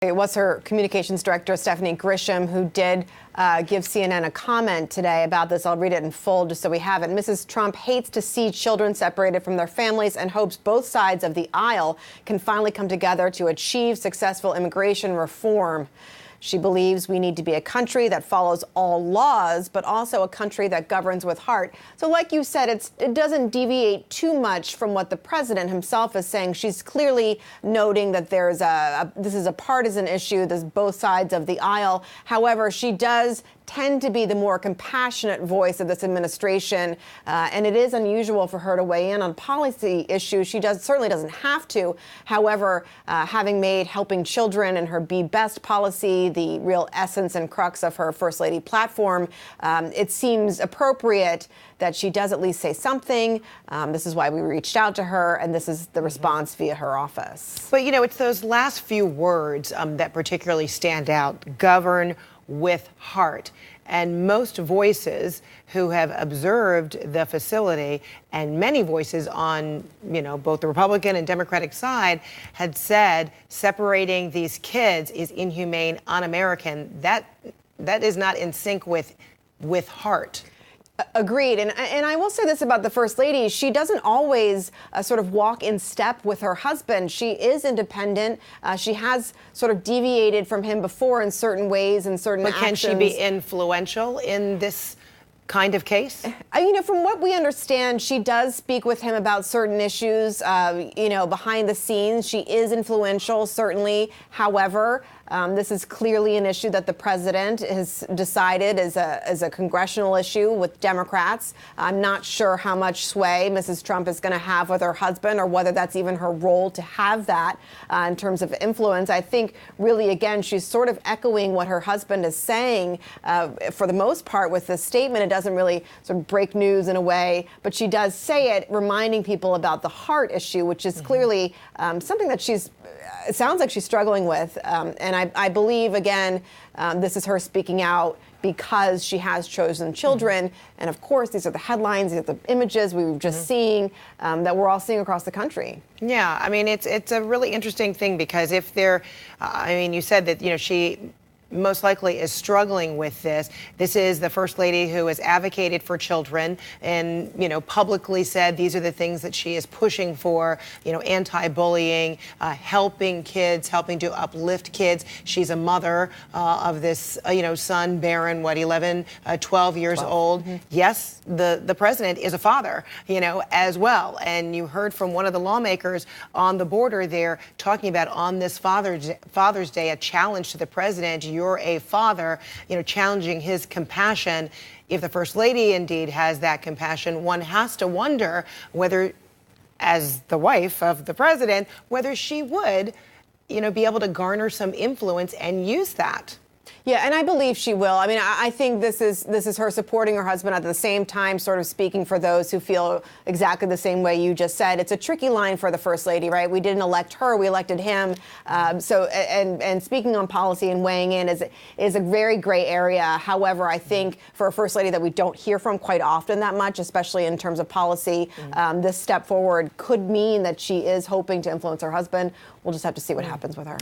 It was her communications director, Stephanie Grisham, who did give CNN a comment today about this. I'll read it in full just so we have it. Mrs. Trump hates to see children separated from their families and hopes both sides of the aisle can finally come together to achieve successful immigration reform. She believes we need to be a country that follows all laws, but also a country that governs with heart. So like you said, it doesn't deviate too much from what the president himself is saying. She's clearly noting that this is a partisan issue. There's both sides of the aisle. However, she does tend to be the more compassionate voice of this administration, and it is unusual for her to weigh in on policy issues. She certainly doesn't have to. However, having made helping children and her Be Best policy the real essence and crux of her First Lady platform, it seems appropriate that she does at least say something. This is why we reached out to her, and this is the response via her office. But, you know, it's those last few words that particularly stand out: govern with heart. And most voices who have observed the facility, and many voices on, both the Republican and Democratic side, had said separating these kids is inhumane, un-American. That is not in sync with heart. Agreed. And I will say this about the First Lady. She doesn't always sort of walk in step with her husband. She is independent. She has sort of deviated from him before in certain ways and certain actions. But can she be influential in this kind of case? From what we understand, she does speak with him about certain issues, behind the scenes. She is influential, certainly. However, this is clearly an issue that the president has decided is a congressional issue with Democrats. I'm not sure how much sway Mrs. Trump is going to have with her husband, or whether that's even her role to have that in terms of influence. I think really, again, she's sort of echoing what her husband is saying for the most part with this statement. It doesn't really sort of break news in a way, but she does say it, reminding people about the heart issue, which is clearly something that it sounds like she's struggling with. And I believe, again, this is her speaking out because she has chosen children. And of course, these are the headlines, these are the images we were just seeing that we're all seeing across the country. Yeah, I mean, it's a really interesting thing, because if you said that, she most likely is struggling with this. This is the First Lady who has advocated for children and, publicly said these are the things that she is pushing for, anti-bullying, helping kids, helping to uplift kids. She's a mother of this, son, Barron, 12 years old. Yes, the president is a father, as well. And you heard from one of the lawmakers on the border there talking about, on this Father's Day, a challenge to the president. You're a father, challenging his compassion. If the First Lady indeed has that compassion, one has to wonder whether, as the wife of the president, whether she would, be able to garner some influence and use that. Yeah, and I believe she will. I mean, I think this is her supporting her husband, at the same time sort of speaking for those who feel exactly the same way you just said. It's a tricky line for the First Lady, right? We didn't elect her, we elected him. And speaking on policy and weighing in is a very gray area. However, I think for a First Lady that we don't hear from quite often that much, especially in terms of policy, this step forward could mean that she is hoping to influence her husband. We'll just have to see what happens with her.